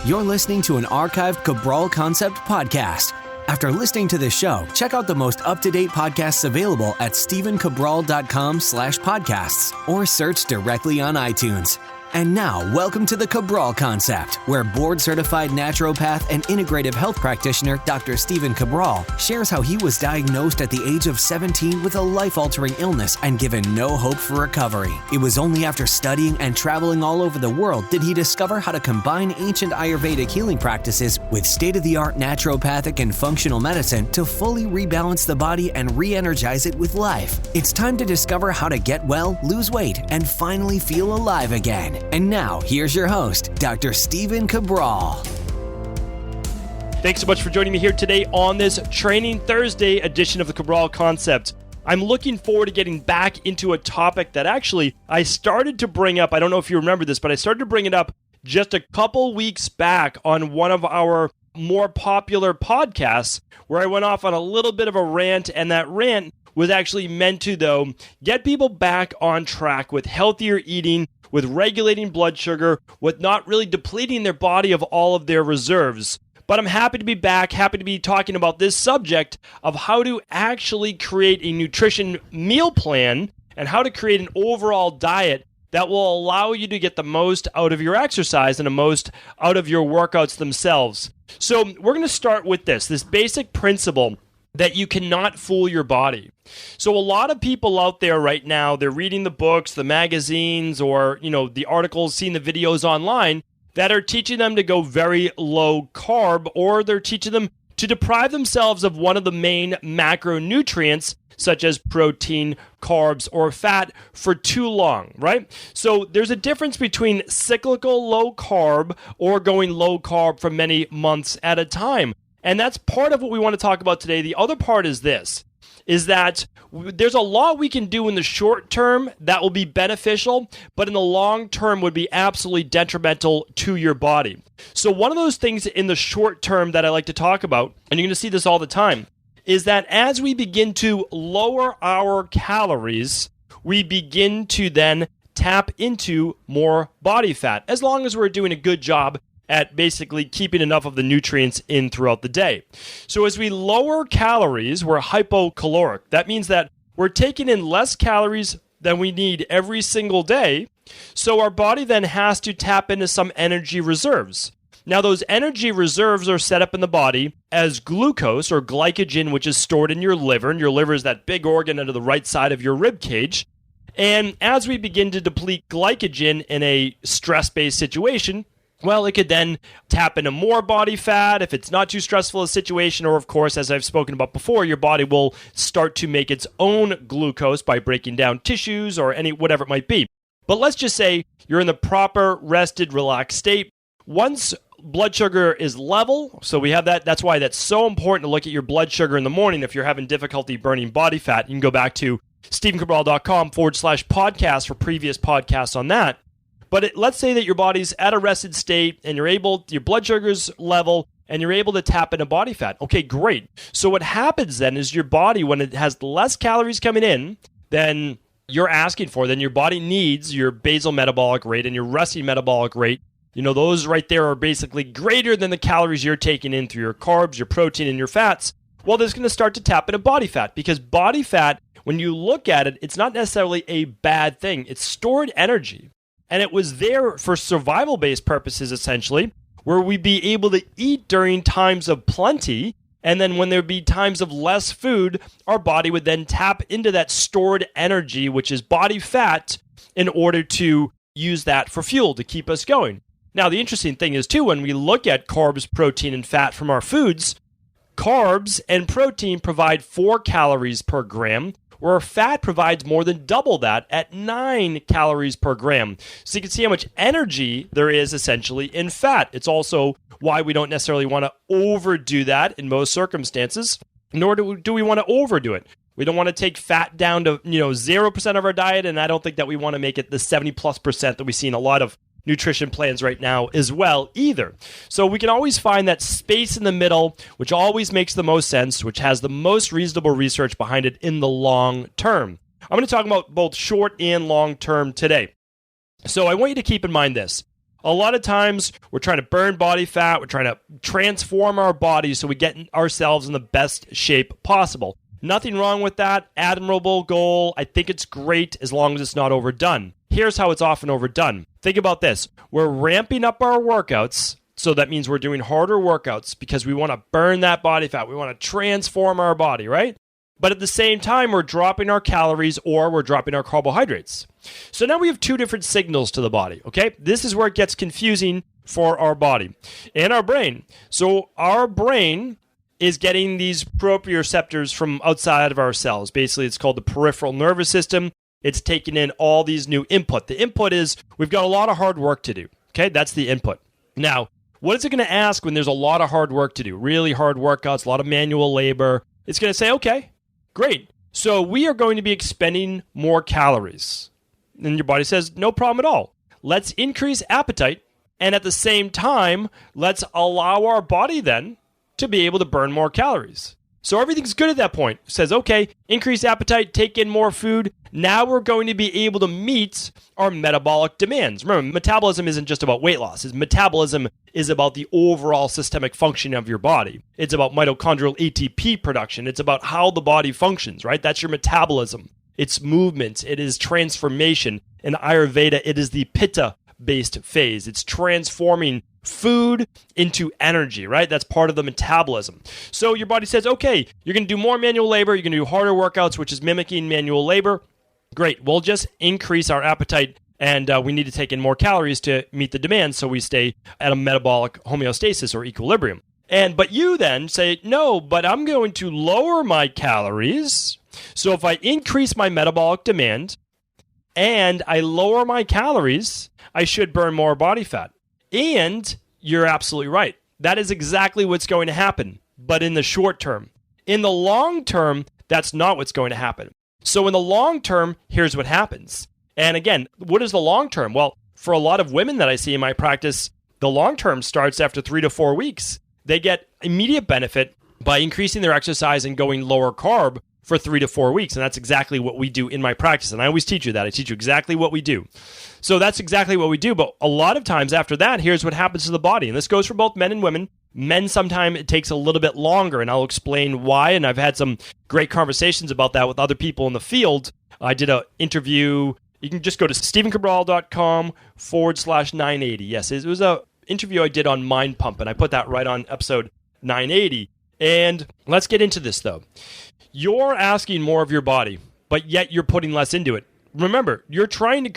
You're listening to an archived CabralConcept podcast. After listening to this show, check out the most up-to-date podcasts available at stevencabral.com/podcasts or search directly on iTunes. And now, welcome to the CabralConcept, where board-certified naturopath and integrative health practitioner Dr. Stephen Cabral shares how he was diagnosed at the age of 17 with a life-altering illness and given no hope for recovery. It was only after studying and traveling all over the world did he discover how to combine ancient Ayurvedic healing practices with state-of-the-art naturopathic and functional medicine to fully rebalance the body and re-energize it with life. It's time to discover how to get well, lose weight, and finally feel alive again. And now, here's your host, Dr. Stephen Cabral. Thanks so much for joining me here today on this Training Thursday edition of the CabralConcept. I'm looking forward to getting back into a topic that actually I started to bring up. I don't know if you remember this, but I started to bring it up just a couple weeks back on one of our more popular podcasts where I went off on a little bit of a rant, and that rant was actually meant to, though, get people back on track with healthier eating, with regulating blood sugar, with not really depleting their body of all of their reserves. But I'm happy to be back, happy to be talking about this subject of how to actually create a nutrition meal plan and how to create an overall diet that will allow you to get the most out of your exercise and the most out of your workouts themselves. So we're going to start with this basic principle that you cannot fool your body. So a lot of people out there right now, they're reading the books, the magazines, or the articles, seeing the videos online that are teaching them to go very low carb, or they're teaching them to deprive themselves of one of the main macronutrients, such as protein, carbs, or fat, for too long, right? So there's a difference between cyclical low carb or going low carb for many months at a time. And that's part of what we want to talk about today. The other part is this, is that there's a lot we can do in the short term that will be beneficial, but in the long term would be absolutely detrimental to your body. So one of those things in the short term that I like to talk about, and you're going to see this all the time, is that as we begin to lower our calories, we begin to then tap into more body fat, as long as we're doing a good job at basically keeping enough of the nutrients in throughout the day. So as we lower calories, we're hypocaloric. That means that we're taking in less calories than we need every single day, so our body then has to tap into some energy reserves. Now, those energy reserves are set up in the body as glucose or glycogen, which is stored in your liver, and your liver is that big organ under the right side of your rib cage. And as we begin to deplete glycogen in a stress-based situation, well, it could then tap into more body fat if it's not too stressful a situation, or of course, as I've spoken about before, your body will start to make its own glucose by breaking down tissues or whatever it might be. But let's just say you're in the proper rested, relaxed state. Once blood sugar is level, so we have that. That's why that's so important to look at your blood sugar in the morning if you're having difficulty burning body fat. You can go back to stevencabral.com/podcast for previous podcasts on that. But let's say that your body's at a rested state and your blood sugar's level and you're able to tap into body fat. Okay, great. So what happens then is your body, when it has less calories coming in than you're asking for, then your body needs your basal metabolic rate and your resting metabolic rate. Those right there are basically greater than the calories you're taking in through your carbs, your protein, and your fats. Well, there's going to start to tap into body fat, because body fat, when you look at it, it's not necessarily a bad thing. It's stored energy. And it was there for survival-based purposes, essentially, where we'd be able to eat during times of plenty, and then when there'd be times of less food, our body would then tap into that stored energy, which is body fat, in order to use that for fuel to keep us going. Now, the interesting thing is, too, when we look at carbs, protein, and fat from our foods, carbs and protein provide 4 calories per gram, where fat provides more than double that at 9 calories per gram. So you can see how much energy there is essentially in fat. It's also why we don't necessarily want to overdo that in most circumstances, nor do we want to overdo it. We don't want to take fat down to 0% of our diet, and I don't think that we want to make it the 70+% that we see in a lot of nutrition plans right now as well either. So we can always find that space in the middle, which always makes the most sense, which has the most reasonable research behind it in the long term. I'm going to talk about both short and long term today. So I want you to keep in mind this. A lot of times we're trying to burn body fat. We're trying to transform our bodies so we get ourselves in the best shape possible. Nothing wrong with that. Admirable goal. I think it's great as long as it's not overdone. Here's how it's often overdone. Think about this. We're ramping up our workouts. So that means we're doing harder workouts because we want to burn that body fat. We want to transform our body, right? But at the same time, we're dropping our calories or we're dropping our carbohydrates. So now we have two different signals to the body, okay? This is where it gets confusing for our body and our brain. So our brain is getting these proprioceptors from outside of our cells. Basically, it's called the peripheral nervous system. It's taking in all these new input. The input is we've got a lot of hard work to do, okay? That's the input. Now, what is it going to ask when there's a lot of hard work to do? Really hard workouts, a lot of manual labor. It's going to say, okay, great. So we are going to be expending more calories. And your body says, no problem at all. Let's increase appetite. And at the same time, let's allow our body then to be able to burn more calories. So everything's good at that point. It says, okay, increase appetite, take in more food. Now we're going to be able to meet our metabolic demands. Remember, metabolism isn't just about weight loss. Metabolism is about the overall systemic function of your body. It's about mitochondrial ATP production. It's about how the body functions, right? That's your metabolism. It's movement. It is transformation. In Ayurveda, it is the pitta-based phase. It's transforming food into energy, right? That's part of the metabolism. So your body says, okay, you're going to do more manual labor. You're going to do harder workouts, which is mimicking manual labor. Great. We'll just increase our appetite and we need to take in more calories to meet the demand so we stay at a metabolic homeostasis or equilibrium. But you then say, no, but I'm going to lower my calories. So if I increase my metabolic demand and I lower my calories, I should burn more body fat. And you're absolutely right. That is exactly what's going to happen, but in the short term. In the long term, that's not what's going to happen. So in the long term, here's what happens. And again, what is the long term? Well, for a lot of women that I see in my practice, the long term starts after 3 to 4 weeks. They get immediate benefit by increasing their exercise and going lower carb for 3 to 4 weeks. And that's exactly what we do in my practice. And I always teach you that. I teach you exactly what we do. So that's exactly what we do. But a lot of times after that, here's what happens to the body. And this goes for both men and women. Men, sometimes it takes a little bit longer, and I'll explain why. And I've had some great conversations about that with other people in the field. I did an interview. You can just go to stevencabral.com/980. Yes, it was an interview I did on Mind Pump, and I put that right on episode 980. And let's get into this, though. You're asking more of your body, but yet you're putting less into it. Remember, you're trying to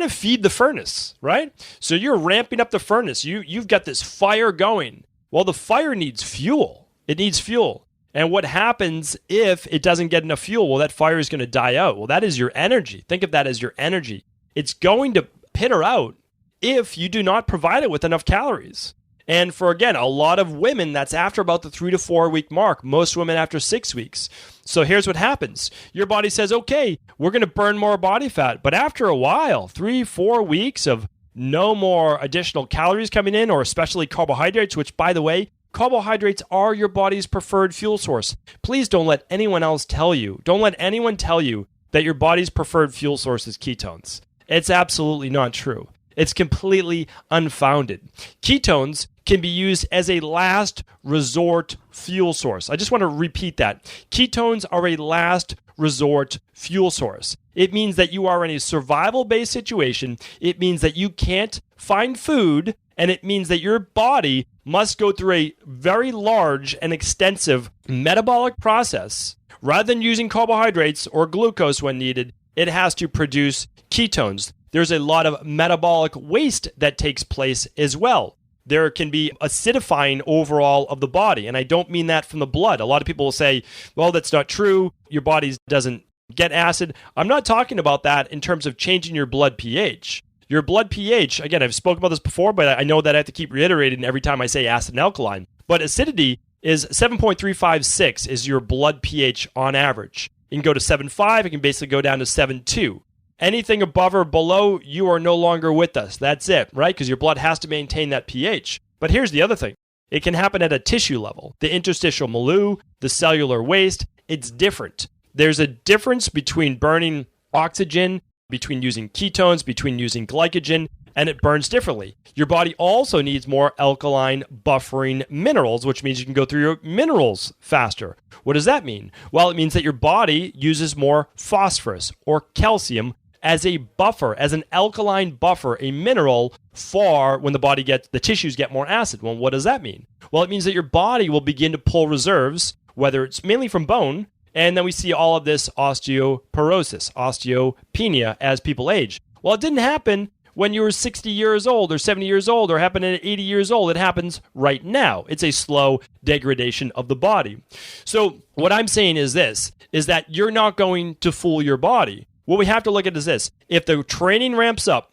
feed the furnace, right? So you're ramping up the furnace. You've got this fire going. Well, the fire needs fuel. It needs fuel. And what happens if it doesn't get enough fuel? Well, that fire is going to die out. Well, that is your energy. Think of that as your energy. It's going to peter out if you do not provide it with enough calories. And for, again, a lot of women, that's after about the 3 to 4 week mark. Most women after 6 weeks. So here's what happens. Your body says, okay, we're going to burn more body fat. But after a while, 3-4 weeks of no more additional calories coming in, or especially carbohydrates, which, by the way, carbohydrates are your body's preferred fuel source. Please don't let anyone else tell you. Don't let anyone tell you that your body's preferred fuel source is ketones. It's absolutely not true. It's completely unfounded. Ketones can be used as a last resort fuel source. I just want to repeat that. Ketones are a last resort fuel source. It means that you are in a survival-based situation. It means that you can't find food, and it means that your body must go through a very large and extensive metabolic process. Rather than using carbohydrates or glucose when needed, it has to produce ketones. There's a lot of metabolic waste that takes place as well. There can be acidifying overall of the body, and I don't mean that from the blood. A lot of people will say, well, that's not true. Your body doesn't get acid. I'm not talking about that in terms of changing your blood pH. Your blood pH, again, I've spoken about this before, but I know that I have to keep reiterating every time I say acid and alkaline. But acidity is 7.356 is your blood pH on average. You can go to 7.5. It can basically go down to 7.2. Anything above or below, you are no longer with us. That's it, right? Because your blood has to maintain that pH. But here's the other thing. It can happen at a tissue level. The interstitial milieu, the cellular waste, it's different. There's a difference between burning oxygen, between using ketones, between using glycogen, and it burns differently. Your body also needs more alkaline buffering minerals, which means you can go through your minerals faster. What does that mean? Well, it means that your body uses more phosphorus or calcium as a buffer, as an alkaline buffer, a mineral for when the tissues get more acid. Well, what does that mean? Well, it means that your body will begin to pull reserves, whether it's mainly from bone, and then we see all of this osteoporosis, osteopenia as people age. Well, it didn't happen when you were 60 years old or 70 years old or happened at 80 years old. It happens right now. It's a slow degradation of the body. So what I'm saying is this, is that you're not going to fool your body. What we have to look at is this. If the training ramps up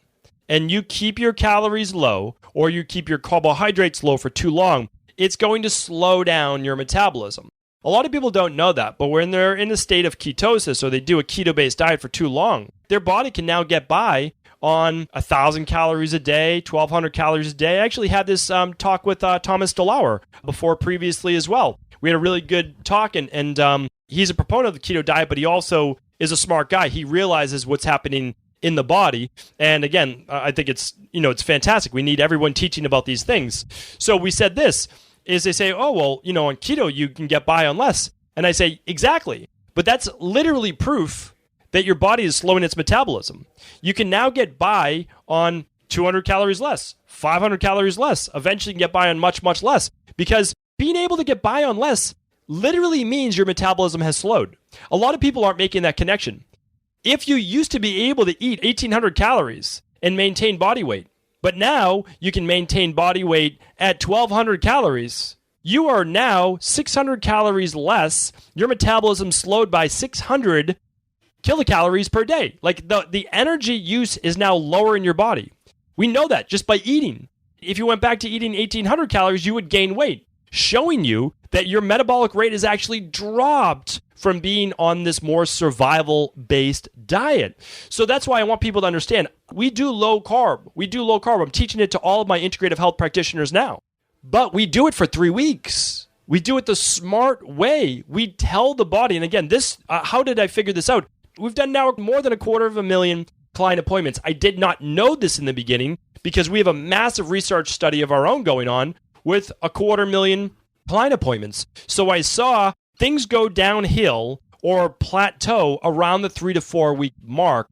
and you keep your calories low or you keep your carbohydrates low for too long, it's going to slow down your metabolism. A lot of people don't know that, but when they're in a state of ketosis or they do a keto-based diet for too long, their body can now get by on 1,000 calories a day, 1,200 calories a day. I actually had this talk with Thomas DeLauer before previously as well. We had a really good talk, and he's a proponent of the keto diet, but he also is a smart guy. He realizes what's happening in the body. And again, I think it's fantastic. We need everyone teaching about these things. So we said this, is they say, oh, well, on keto, you can get by on less. And I say, exactly. But that's literally proof that your body is slowing its metabolism. You can now get by on 200 calories less, 500 calories less. Eventually you can get by on much, much less. Because being able to get by on less literally means your metabolism has slowed. A lot of people aren't making that connection. If you used to be able to eat 1,800 calories and maintain body weight, but now you can maintain body weight at 1,200 calories, you are now 600 calories less. Your metabolism slowed by 600 kilocalories per day. Like the energy use is now lower in your body. We know that just by eating. If you went back to eating 1,800 calories, you would gain weight, showing you that your metabolic rate has actually dropped from being on this more survival-based diet. So that's why I want people to understand, we do low carb. I'm teaching it to all of my integrative health practitioners now. But we do it for 3 weeks. We do it the smart way. We tell the body, and again, this, how did I figure this out? We've done now more than 250,000 client appointments. I did not know this in the beginning because we have a massive research study of our own going on with 250,000 client appointments. So I saw things go downhill or plateau around the 3 to 4 week mark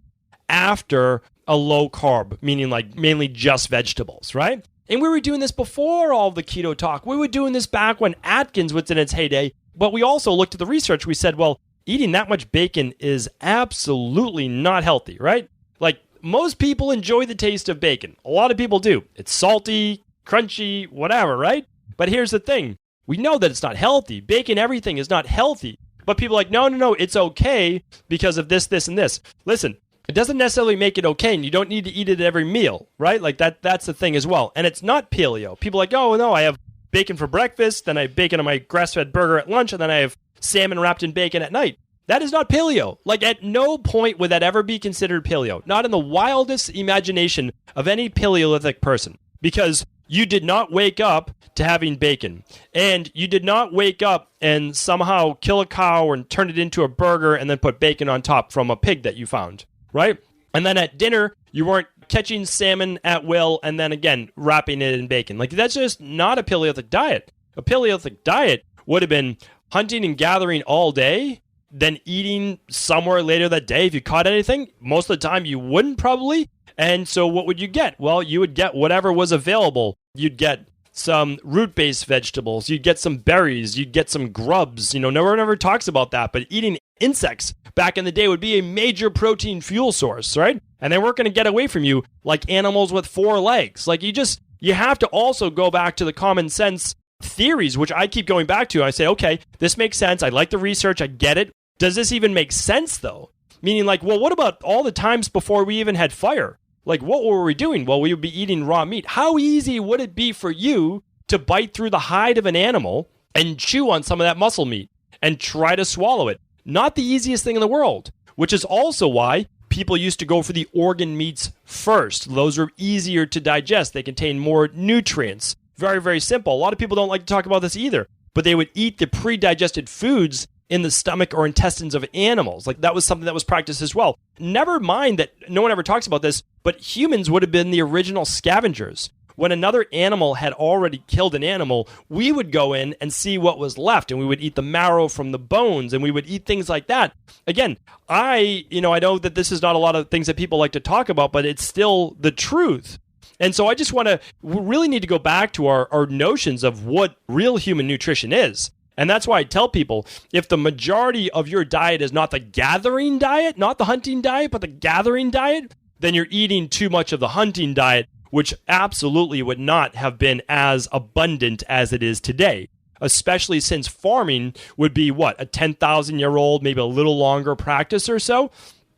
after a low carb, meaning like mainly just vegetables, right? And we were doing this before all the keto talk. We were doing this back when Atkins was in its heyday. But we also looked at the research. We said, well, eating that much bacon is absolutely not healthy, right? Like most people enjoy the taste of bacon. A lot of people do. It's salty, crunchy, whatever, right? But here's the thing. We know that it's not healthy. Bacon, everything is not healthy. But people are like, no, it's okay because of this, this, and this. Listen, it doesn't necessarily make it okay, and you don't need to eat it at every meal, right? Like that's the thing as well. And it's not paleo. People are like, oh, no, I have bacon for breakfast, then I have bacon on my grass-fed burger at lunch, and then I have salmon wrapped in bacon at night. That is not paleo. Like at no point would that ever be considered paleo. Not in the wildest imagination of any Paleolithic person. Because you did not wake up to having bacon. And you did not wake up and somehow kill a cow and turn it into a burger and then put bacon on top from a pig that you found, right? And then at dinner, you weren't catching salmon at will and then again wrapping it in bacon. Like that's just not a Paleolithic diet. A Paleolithic diet would have been hunting and gathering all day, then eating somewhere later that day. If you caught anything, most of the time you wouldn't probably. And so what would you get? Well, you would get whatever was available. You'd get some root-based vegetables. You'd get some berries. You'd get some grubs. No one ever talks about that. But eating insects back in the day would be a major protein fuel source, right? And they weren't going to get away from you like animals with 4 legs. Like you have to also go back to the common sense theories, which I keep going back to. I say, okay, this makes sense. I like the research. I get it. Does this even make sense, though? Meaning like, well, what about all the times before we even had fire? Like, what were we doing? Well, we would be eating raw meat. How easy would it be for you to bite through the hide of an animal and chew on some of that muscle meat and try to swallow it? Not the easiest thing in the world, which is also why people used to go for the organ meats first. Those are easier to digest. They contain more nutrients. Very, very simple. A lot of people don't like to talk about this either, but they would eat the pre-digested foods in the stomach or intestines of animals. Like that was something that was practiced as well. Never mind that no one ever talks about this, but humans would have been the original scavengers. When another animal had already killed an animal, we would go in and see what was left, and we would eat the marrow from the bones, and we would eat things like that. Again, I know that this is not a lot of things that people like to talk about, but it's still the truth. And so I just we really need to go back to our notions of what real human nutrition is. And that's why I tell people, if the majority of your diet is not the gathering diet, not the hunting diet, but the gathering diet, then you're eating too much of the hunting diet, which absolutely would not have been as abundant as it is today, especially since farming would be, a 10,000-year-old, maybe a little longer practice or so.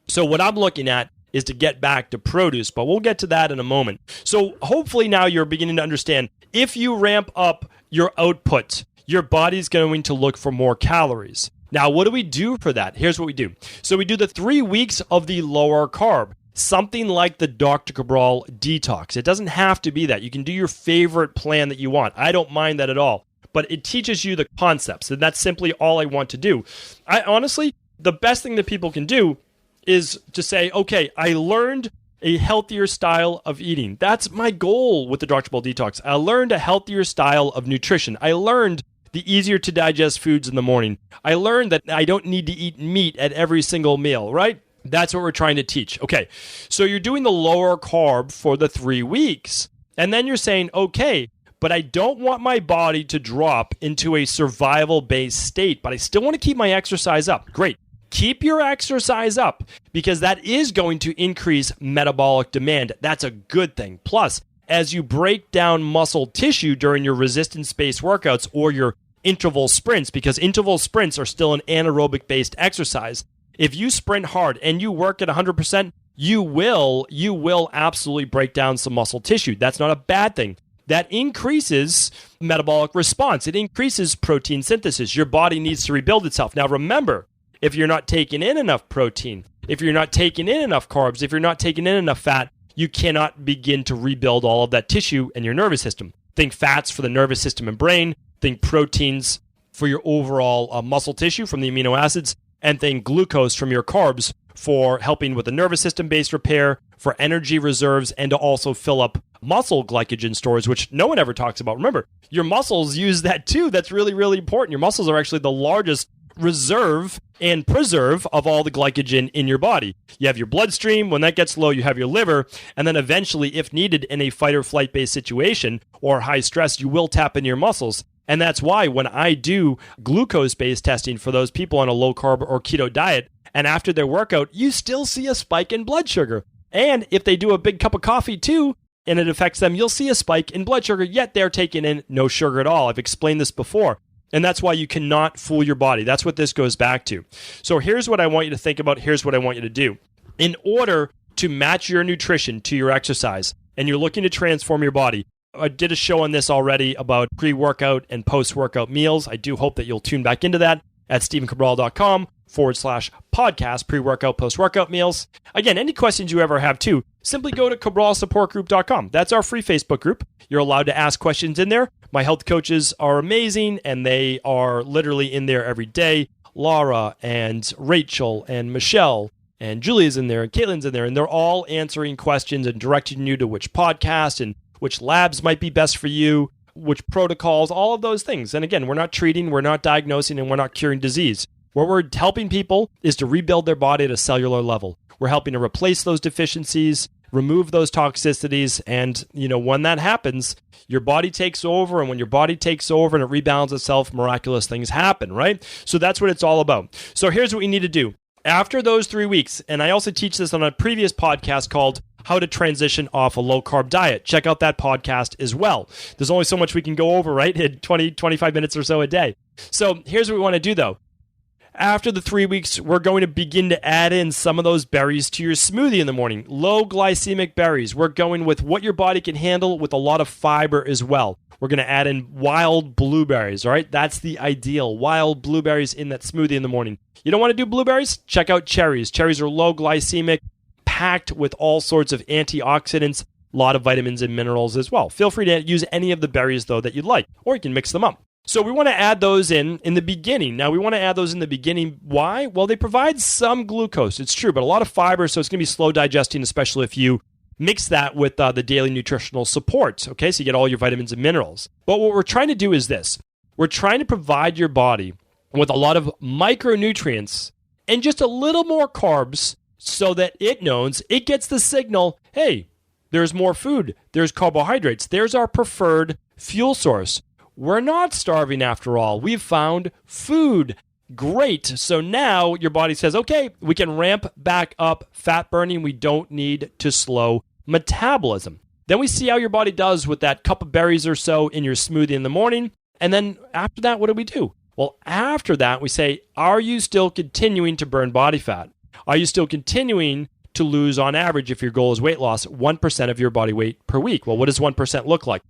So what I'm looking at is to get back to produce, but we'll get to that in a moment. So hopefully now you're beginning to understand, if you ramp up your output, your body's going to look for more calories. Now, what do we do for that? Here's what we do. So we do the 3 weeks of the lower carb, something like the Dr. Cabral detox. It doesn't have to be that. You can do your favorite plan that you want. I don't mind that at all. But it teaches you the concepts, and that's simply all I want to do. I honestly, the best thing that people can do is to say, okay, I learned a healthier style of eating. That's my goal with the Dr. Cabral detox. I learned a healthier style of nutrition. I learned the easier to digest foods in the morning. I learned that I don't need to eat meat at every single meal, right? That's what we're trying to teach. Okay, so you're doing the lower carb for the 3 weeks. And then you're saying, okay, but I don't want my body to drop into a survival-based state, but I still want to keep my exercise up. Great. Keep your exercise up, because that is going to increase metabolic demand. That's a good thing. Plus, as you break down muscle tissue during your resistance-based workouts or your interval sprints, because interval sprints are still an anaerobic-based exercise, if you sprint hard and you work at 100%, you will absolutely break down some muscle tissue. That's not a bad thing. That increases metabolic response. It increases protein synthesis. Your body needs to rebuild itself. Now remember, if you're not taking in enough protein, if you're not taking in enough carbs, if you're not taking in enough fat, you cannot begin to rebuild all of that tissue in your nervous system. Think fats for the nervous system and brain. Think proteins for your overall muscle tissue from the amino acids. And think glucose from your carbs for helping with the nervous system-based repair, for energy reserves, and to also fill up muscle glycogen stores, which no one ever talks about. Remember, your muscles use that too. That's really, really important. Your muscles are actually the largest reserve and preserve of all the glycogen in your body. You have your bloodstream. When that gets low, you have your liver. And then eventually, if needed in a fight or flight based situation or high stress, you will tap into your muscles. And that's why when I do glucose-based testing for those people on a low-carb or keto diet, and after their workout, you still see a spike in blood sugar. And if they do a big cup of coffee too, and it affects them, you'll see a spike in blood sugar, yet they're taking in no sugar at all. I've explained this before. And that's why you cannot fool your body. That's what this goes back to. So here's what I want you to think about. Here's what I want you to do. In order to match your nutrition to your exercise, and you're looking to transform your body, I did a show on this already about pre-workout and post-workout meals. I do hope that you'll tune back into that at StephenCabral.com/podcast, pre-workout, post-workout meals. Again, any questions you ever have too, simply go to CabralSupportGroup.com. That's our free Facebook group. You're allowed to ask questions in there. My health coaches are amazing, and they are literally in there every day. Laura and Rachel and Michelle and Julia's in there and Caitlin's in there, and they're all answering questions and directing you to which podcast and which labs might be best for you, which protocols, all of those things. And again, we're not treating, we're not diagnosing, and we're not curing disease. What we're helping people is to rebuild their body at a cellular level. We're helping to replace those deficiencies, remove those toxicities, and when that happens, your body takes over, and when your body takes over and it rebalances itself, miraculous things happen, right? So that's what it's all about. So here's what you need to do. After those 3 weeks, and I also teach this on a previous podcast called How to Transition Off a Low-Carb Diet. Check out that podcast as well. There's only so much we can go over, right? In 20, 25 minutes or so a day. So here's what we want to do, though. After the 3 weeks, we're going to begin to add in some of those berries to your smoothie in the morning. Low glycemic berries. We're going with what your body can handle with a lot of fiber as well. We're going to add in wild blueberries, all right? That's the ideal. Wild blueberries in that smoothie in the morning. You don't want to do blueberries? Check out cherries. Cherries are low glycemic, packed with all sorts of antioxidants, a lot of vitamins and minerals as well. Feel free to use any of the berries, though, that you'd like, or you can mix them up. So we want to add those in the beginning. Now, we want to add those in the beginning. Why? Well, they provide some glucose. It's true, but a lot of fiber, so it's going to be slow digesting, especially if you mix that with the daily nutritional support, okay? So you get all your vitamins and minerals. But what we're trying to do is this. We're trying to provide your body with a lot of micronutrients and just a little more carbs so that it knows, it gets the signal, hey, there's more food, there's carbohydrates, there's our preferred fuel source. We're not starving after all. We've found food. Great. So now your body says, okay, we can ramp back up fat burning. We don't need to slow metabolism. Then we see how your body does with that cup of berries or so in your smoothie in the morning. And then after that, what do? Well, after that, we say, are you still continuing to burn body fat? Are you still continuing to lose, on average, if your goal is weight loss, 1% of your body weight per week? Well, what does 1% look like?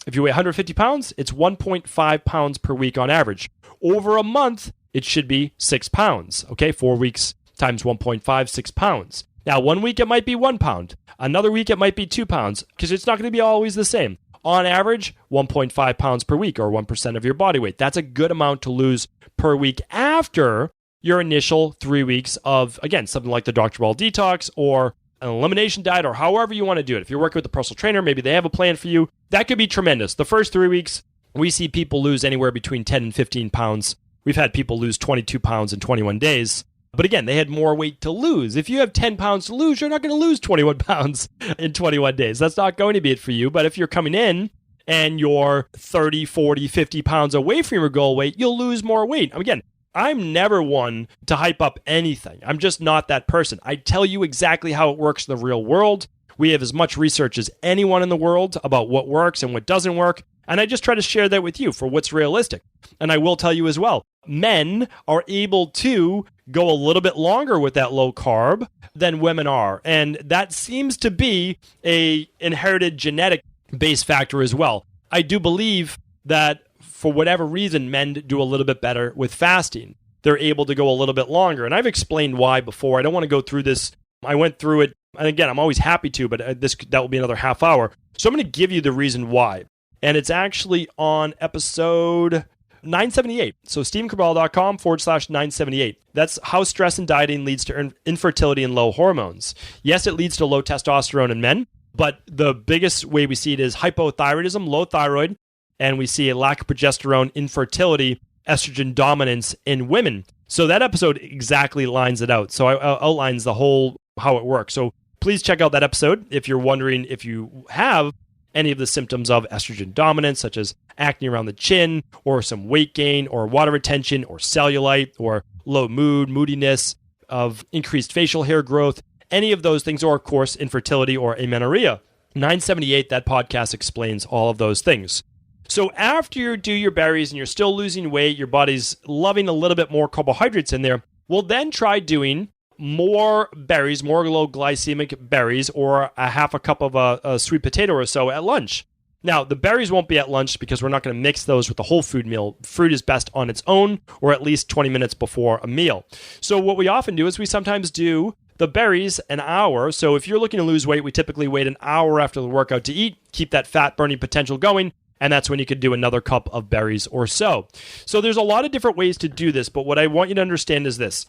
If you weigh 150 pounds, it's 1.5 pounds per week on average. Over a month, it should be 6 pounds. Okay, 4 weeks times 1.5, 6 pounds. Now, 1 week it might be 1 pound. Another week it might be 2 pounds because it's not going to be always the same. On average, 1.5 pounds per week or 1% of your body weight. That's a good amount to lose per week after your initial 3 weeks of, again, something like the Dr. Ball Detox or an elimination diet or however you want to do it. If you're working with a personal trainer, maybe they have a plan for you. That could be tremendous. The first 3 weeks, we see people lose anywhere between 10 and 15 pounds. We've had people lose 22 pounds in 21 days. But again, they had more weight to lose. If you have 10 pounds to lose, you're not going to lose 21 pounds in 21 days. That's not going to be it for you. But if you're coming in and you're 30, 40, 50 pounds away from your goal weight, you'll lose more weight. Again, I'm never one to hype up anything. I'm just not that person. I tell you exactly how it works in the real world. We have as much research as anyone in the world about what works and what doesn't work. And I just try to share that with you for what's realistic. And I will tell you as well, men are able to go a little bit longer with that low carb than women are. And that seems to be a inherited genetic base factor as well. I do believe that for whatever reason, men do a little bit better with fasting. They're able to go a little bit longer. And I've explained why before. I don't want to go through this. I went through it. And again, I'm always happy to, but that will be another half hour. So I'm going to give you the reason why. And it's actually on episode 978. So StephenCabral.com/978. That's how stress and dieting leads to infertility and low hormones. Yes, it leads to low testosterone in men, but the biggest way we see it is hypothyroidism, low thyroid, and we see a lack of progesterone, infertility, estrogen dominance in women. So that episode exactly lines it out. So I outlines the whole how it works. So please check out that episode if you're wondering if you have any of the symptoms of estrogen dominance, such as acne around the chin, or some weight gain, or water retention, or cellulite, or low mood, moodiness, of increased facial hair growth, any of those things, or of course, infertility or amenorrhea. 978, that podcast explains all of those things. So after you do your berries and you're still losing weight, your body's loving a little bit more carbohydrates in there, we'll then try doing more berries, more low glycemic berries, or a half a cup of a sweet potato or so at lunch. Now, the berries won't be at lunch because we're not going to mix those with the whole food meal. Fruit is best on its own or at least 20 minutes before a meal. So what we often do is we sometimes do the berries an hour. So if you're looking to lose weight, we typically wait an hour after the workout to eat, keep that fat burning potential going, and that's when you could do another cup of berries or so. So there's a lot of different ways to do this, but what I want you to understand is this.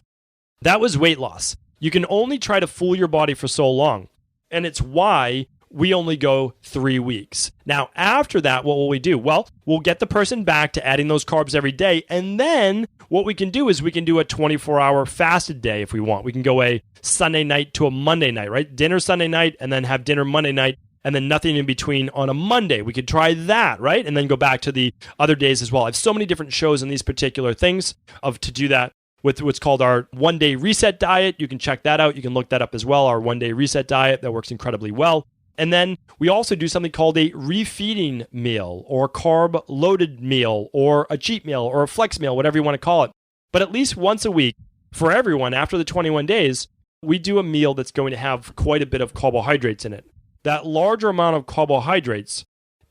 That was weight loss. You can only try to fool your body for so long, and it's why we only go 3 weeks. Now, after that, what will we do? Well, we'll get the person back to adding those carbs every day, and then what we can do is we can do a 24-hour fasted day if we want. We can go a Sunday night to a Monday night, right? Dinner Sunday night, and then have dinner Monday night, and then nothing in between on a Monday. We could try that, right? And then go back to the other days as well. I have so many different shows on these particular things to do that with what's called our one-day reset diet. You can check that out. You can look that up as well, our one-day reset diet. That works incredibly well. And then we also do something called a refeeding meal or carb-loaded meal or a cheat meal or a flex meal, whatever you want to call it. But at least once a week for everyone after the 21 days, we do a meal that's going to have quite a bit of carbohydrates in it. That larger amount of carbohydrates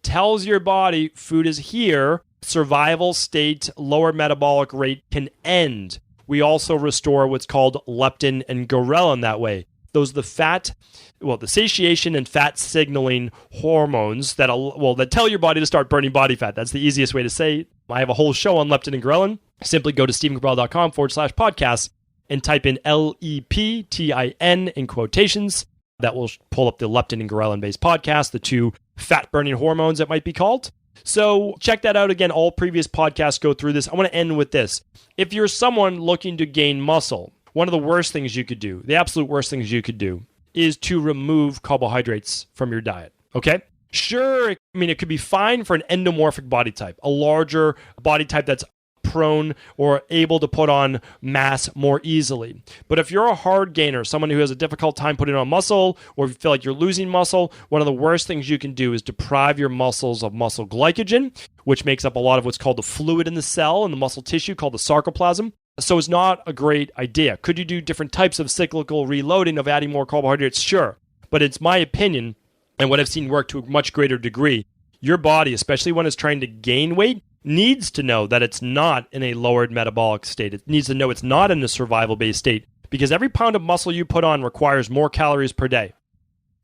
tells your body food is here, survival state, lower metabolic rate can end. We also restore what's called leptin and ghrelin that way. Those are the satiation and fat signaling hormones that tell your body to start burning body fat. That's the easiest way to say it. I have a whole show on leptin and ghrelin. Simply go to stephencabral.com/podcast and type in LEPTIN in quotations. That will pull up the leptin and ghrelin-based podcast, the two fat-burning hormones it might be called. So check that out. Again, all previous podcasts go through this. I want to end with this. If you're someone looking to gain muscle, one of the worst things you could do, the absolute worst things you could do, is to remove carbohydrates from your diet, okay? Sure, it could be fine for an endomorphic body type, a larger body type that's prone or able to put on mass more easily. But if you're a hard gainer, someone who has a difficult time putting on muscle, or if you feel like you're losing muscle, one of the worst things you can do is deprive your muscles of muscle glycogen, which makes up a lot of what's called the fluid in the cell and the muscle tissue called the sarcoplasm. So it's not a great idea. Could you do different types of cyclical reloading of adding more carbohydrates? Sure. But it's my opinion, and what I've seen work to a much greater degree, your body, especially when it's trying to gain weight, needs to know that it's not in a lowered metabolic state. It needs to know it's not in a survival-based state, because every pound of muscle you put on requires more calories per day.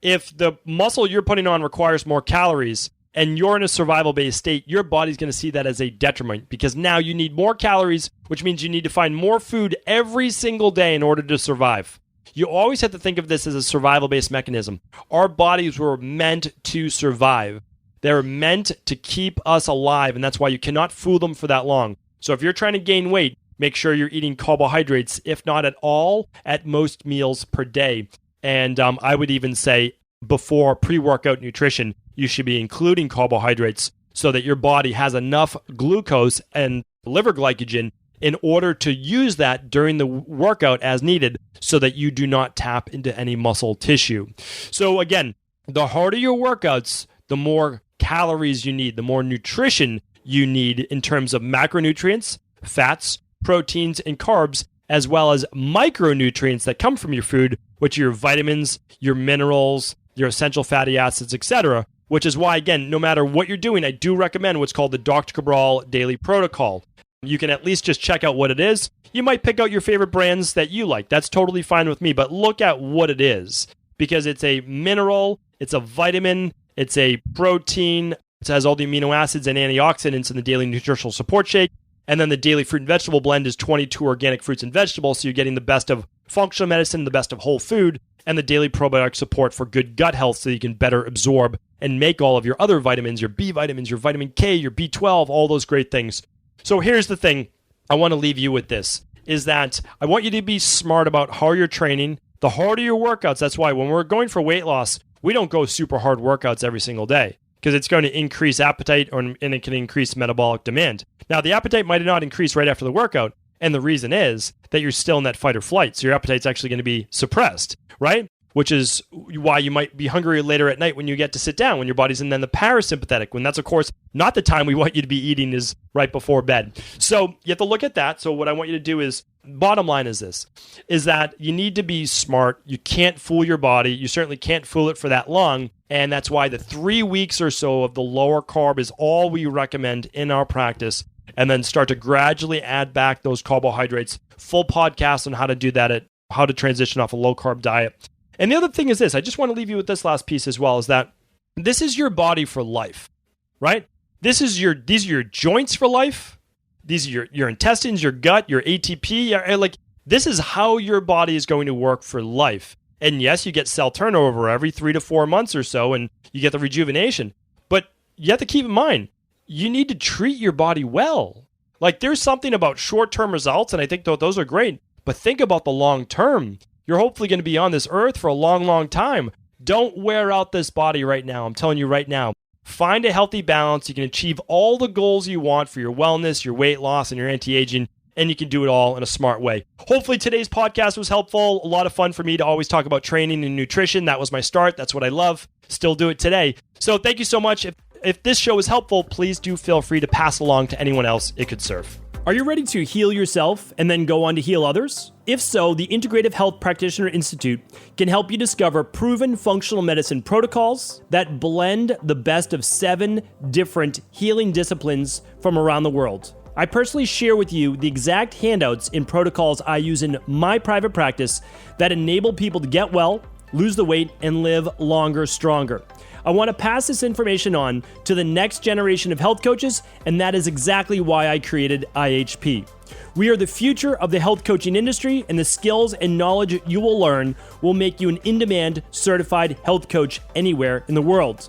If the muscle you're putting on requires more calories and you're in a survival-based state, your body's going to see that as a detriment, because now you need more calories, which means you need to find more food every single day in order to survive. You always have to think of this as a survival-based mechanism. Our bodies were meant to survive. They're meant to keep us alive, and that's why you cannot fool them for that long. So if you're trying to gain weight, make sure you're eating carbohydrates, if not at all, at most meals per day. And I would even say before pre-workout nutrition, you should be including carbohydrates so that your body has enough glucose and liver glycogen in order to use that during the workout as needed so that you do not tap into any muscle tissue. So again, the harder your workouts, the more calories you need, the more nutrition you need in terms of macronutrients, fats, proteins, and carbs, as well as micronutrients that come from your food, which are your vitamins, your minerals, your essential fatty acids, etc., which is why, again, no matter what you're doing, I do recommend what's called the Dr. Cabral Daily Protocol. You can at least just check out what it is. You might pick out your favorite brands that you like. That's totally fine with me, but look at what it is, because it's a mineral, it's a vitamin, it's a protein, it has all the amino acids and antioxidants in the daily nutritional support shake. And then the daily fruit and vegetable blend is 22 organic fruits and vegetables. So you're getting the best of functional medicine, the best of whole food, and the daily probiotic support for good gut health so you can better absorb and make all of your other vitamins, your B vitamins, your vitamin K, your B12, all those great things. So here's the thing. I want to leave you with this, is that I want you to be smart about how you're training. The harder your workouts, that's why when we're going for weight loss, we don't go super hard workouts every single day, because it's going to increase appetite and it can increase metabolic demand. Now, the appetite might not increase right after the workout, and the reason is that you're still in that fight or flight, so your appetite's actually going to be suppressed, right? Which is why you might be hungry later at night when you get to sit down, when your body's in then the parasympathetic, when that's, of course, not the time we want you to be eating is right before bed. So you have to look at that. So what I want you to do is, bottom line is this, is that you need to be smart. You can't fool your body. You certainly can't fool it for that long. And that's why the 3 weeks or so of the lower carb is all we recommend in our practice. And then start to gradually add back those carbohydrates. Full podcast on how to do that, how to transition off a low carb diet. And the other thing is this, I just want to leave you with this last piece as well, is that this is your body for life, right? These are your joints for life. These are your intestines, your gut, your ATP. This is how your body is going to work for life. And yes, you get cell turnover every 3 to 4 months or so, and you get the rejuvenation. But you have to keep in mind, you need to treat your body well. Like, there's something about short-term results, and I think those are great. But think about the long term. You're hopefully going to be on this earth for a long, long time. Don't wear out this body right now. I'm telling you right now. Find a healthy balance. You can achieve all the goals you want for your wellness, your weight loss, and your anti-aging, and you can do it all in a smart way. Hopefully today's podcast was helpful. A lot of fun for me to always talk about training and nutrition. That was my start. That's what I love. Still do it today. So thank you so much. If this show is helpful, please do feel free to pass along to anyone else it could serve. Are you ready to heal yourself and then go on to heal others? If so, the Integrative Health Practitioner Institute can help you discover proven functional medicine protocols that blend the best of 7 different healing disciplines from around the world. I personally share with you the exact handouts and protocols I use in my private practice that enable people to get well, lose the weight, and live longer, stronger. I want to pass this information on to the next generation of health coaches, and that is exactly why I created IHP. We are the future of the health coaching industry, and the skills and knowledge you will learn will make you an in-demand certified health coach anywhere in the world.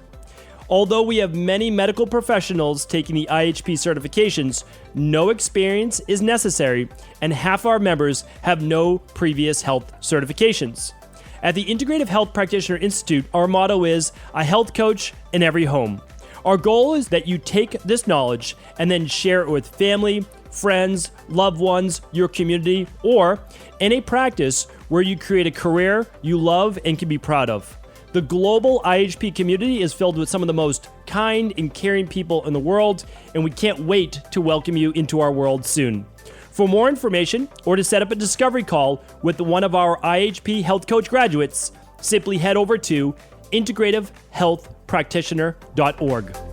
Although we have many medical professionals taking the IHP certifications, no experience is necessary, and half our members have no previous health certifications. At the Integrative Health Practitioner Institute, our motto is a health coach in every home. Our goal is that you take this knowledge and then share it with family, friends, loved ones, your community, or in a practice where you create a career you love and can be proud of. The global IHP community is filled with some of the most kind and caring people in the world, and we can't wait to welcome you into our world soon. For more information or to set up a discovery call with one of our IHP Health Coach graduates, simply head over to integrativehealthpractitioner.org.